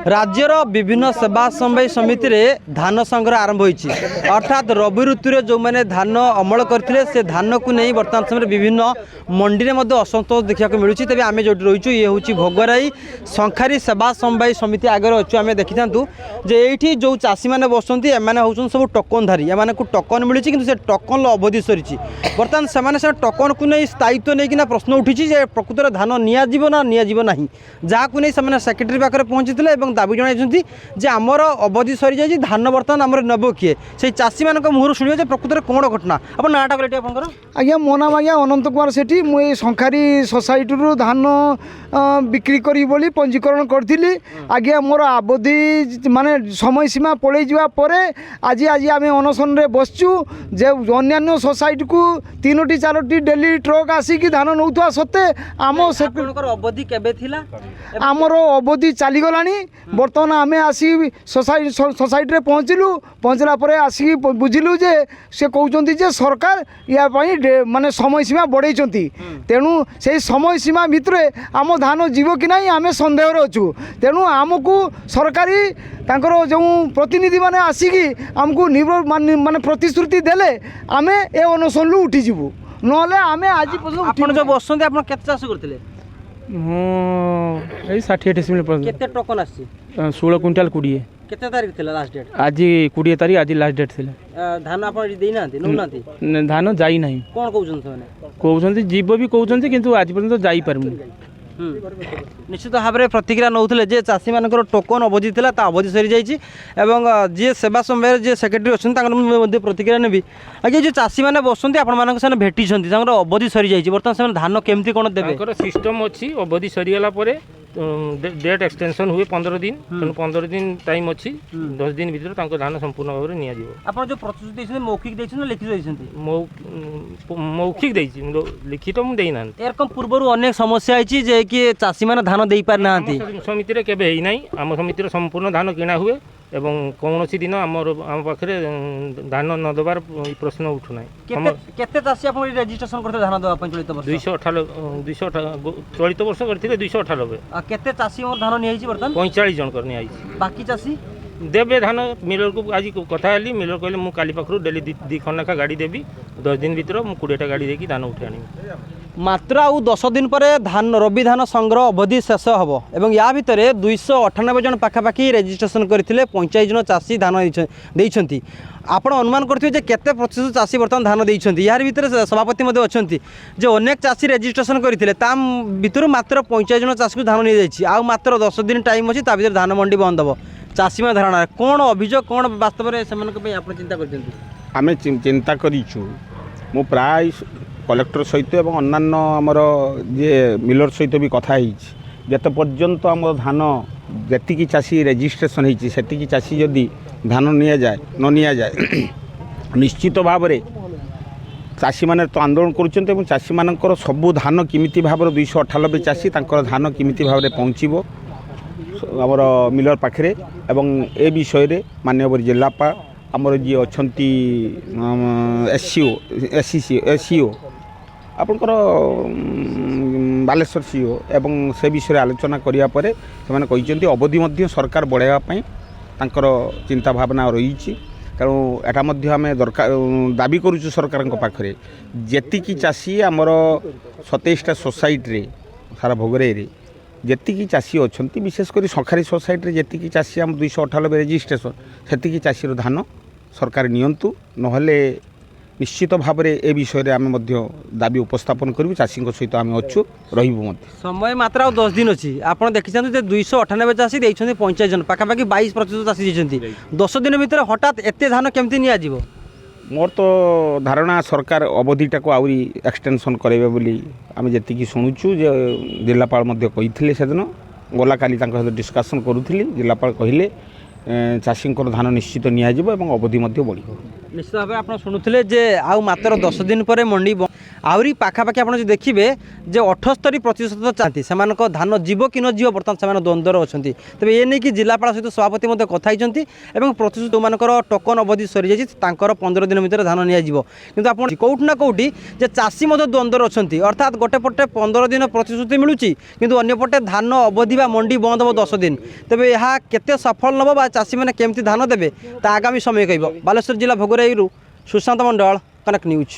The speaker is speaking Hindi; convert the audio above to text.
राज्यर विभिन्न सेवा समवाय समिति रे धान संग्रह आरंभ होईछि अर्थात रबी ऋतु रे जो मैंने धान अमल करथिले से धान को नहीं वर्तमान समय विभिन्न मंडी रे मध्य असंतोष देखा को मिलुछि। तेबे आमे जोटी रहिछु ये होछि भोगराई शंखारी सेवा समवाय समिति आगे अच्छु आमे देखिथांतु जे एठी जो चासी माने बसंती एमाने होछन सब टोकनधारी एमाने को टोकन मिलुछि किंतु से टोकन अवधि सरिछि वर्तमान सेमाने से टोकन को नहीं स्थायित्व नै किना प्रश्न उठिछि जे प्रकृतर धान निया जीव ना निया जीव नाही जहा को नहीं सेमाने सेक्रेटरी पाखरे पहुंचिथिले एवं दाबी जणाइछन्ती जे आमर अवधि सरि जाय धान वर्तमान आमर नबो किए से चासी मानक मुहर सुनियो जे प्रकृतर कोन घटना अपन नाटा कलेटी आपनकर आज्ञा मो नाम आज्ञा अनंत कुमार सेठी मु शंखारी सोसाइटी रु धान बिक्री करी बोली पंजीकरण करथिली आज्ञा मोर अवधि माने समय सीमा पळै जिवा परे आज आज आमे अनशन रे बसचु जे अन्य सोसाइटी को 3टी 4टी डेली ट्रक आसी कि धान नौथुआ सत्ते आम आपनकर अवधि केबे थिला आमर अवधि चली गलानी बर्तमान आमे आसी सोसाइटी रे पहुँचला परे आसी बुझिलु जे से कहउचंती जे सरकार या पई माने समय सीमा बढ़ाई तेणु से समय सीमा भितर आम धान जीव कि नहीं आम सन्देह अच्छु तेणु आमको सरकारी तांकर जो प्रतिनिधि माने आसिकी आमको माने प्रतिश्रुति देले आमे ए अनशन लु उठीजिबु नले आमे आज आपण जो बसंती आपण केते चाष करथिले ए 60 डेसिमल पर केते टोकन आसी 16 क्विंटल 20 केते तारीख थिला लास्ट डेट आज 20 तारीख आज लास्ट डेट थिला धान आपण देई नांती नो नांती धान जाई नाही कोन कहउछन से कहउछन जीव भी कहउछन किंतु आज पर्यंत जाई परमु निश्चित भाव में प्रतिक्रिया नौले जे चाषी मान टोकन अवधि था अवधि सरी जाइए जी सेवा समय जी सेक्रेटरी अच्छे प्रतिक्रिया नेबी आगे जो चाषी मैंने बसती आप भेटी अवधि सरी जाइए बर्तमान से धान केमती कौन देवे सिस्टम अच्छी अवधि सरीगला डेट एक्सटेंशन हुए 15 दिन तेणु 15 दिन टाइम अच्छी 10 दिन भीतर धान संपूर्ण भाव में आप जो प्रतिश्रुति मौखिक लिखित मौखिक लिखित मुझे एरकम पूर्व अनेक समस्या है जे कि चाषी मैंने धान दे पार ना समिति केवे ही ना आम समिति संपूर्ण धान किणा हुए एवं कौन दिन आम पाखे धान न देवार प्रश्न उठुना केते चाषी आप रजिस्ट्रेशन करते धान देवा चलित वर्ष 298 चलित वर्ष करते 298 केते चाषी धान नहीं बर्तमान 45 जनकर नहीं बाकी चाषी देवे धान मिलर को आज कथा हेली मिलर कहले मु काली पाखरु डेली दी खंडाखा गाड़ी देवी 10 दिन भीतर मु 20टा गाड़ी देकी धान उठे आनी मात्र आउ 10 दिन पर धान रबी धान संग्रह अवधि शेष हम एवं या भितर 298 जन पाखापाखि रेजिस्ट्रेशन करते 45 जन चाषी धान देइछंती आपण अनुमान करथिबे केते प्रतिशत चाषी बर्तमान धान देइछंती यार भितर सभापति मध्ये अछंती जे अनेक चाषी रेजिस्ट्रेशन करथिले ता भितर मात्र 45 जन चाषी को धान नि जाइछि आ मात्र 10 दिन टाइम अछि ता भितर धान मंडी बंद हबो चाषी में धारणा कौन अभियोग कौन वास्तव में से चिंता आम चिंता करूँ मु प्राय कलेक्टर सहित अन्य आमर जे मिलर सहित भी कथा जिते पर्यंत आम धान जी चाषी रेजिस्ट्रेशन होती चाषी जदि धान नि जाए न नि जाए निश्चित भाव में चाषी मैंने तो आंदोलन करुँच चाषी मानकर सबू धान किमिति भाव 298 चाषी धान किमिति भाव में पहुँचब आमर मिलर पाखे एवं ए विषय माननीय जिलापाल आमर जी अच्छा एससीओ आपणकर बालेश्वर सीओ एवं से विषय आलोचना करिया परे से अवधि सरकार बढ़ावाई चिंता भावना रही कारण एटा आम दरकार दाबी करुचु सरकार पाखे जी चाषी आमर 27टा सोसाइटी सारा भोगराई जी चाषी अच्छा विशेषकर शंखारी सोसाइटी जी चाषी आम 298 रेजिस्ट्रेशन से चाषीर धान सरकार नियंतु नहले निश्चित भाव में ए विषय आम दाबी उपस्थापन करूँ चाषी सहित आम अच्छु रही समय मात्र 10 दिन अच्छी आप देखी 298 चाषी देते 50 जन पाखापाखि 22% चाषी देते 10 दिन भितर हठात एत धान केमती नि मोर तो धारणा सरकार अवधिटा को आउरी एक्सटेंशन करेंगे बोली आम जी शुणुचु जे जिलापाल कही से दिन गला काली डिस्कसन करूली जिलापाल कहले चाषी धान निश्चित नियाजिबो एवं अवधि बढ़ निश्चित भाव आप शुणुले जे आउ मात्र 10 दिन पर मंडी आहरी पाखापाखि आप देखिए जे 78% चाहती से धान जीव कि न जीव बर्तमान से द्वंद्वर अच्छा तेज ये नहीं कि जिलापाल सहित सभापति कथा होती प्रतिशत जो टोकन अवधि सरी जाइए 15 दिन भितर धान निजी किंतु आप कौट ना कौटी जे चाषी द्वंद्वर अच्छा अर्थात गोटे पटे 15 दिन प्रतिश्रुति मिलूँ किंतु अन्यपटे धान अवधि व मंडी बंद हम 10 दिन तेज यह केते सफल नब चाषी मैंने केमती धान देवे ता आगामी समय कह बालेश्वर जिला भोगराई सुशांत मंडल कनक न्यूज।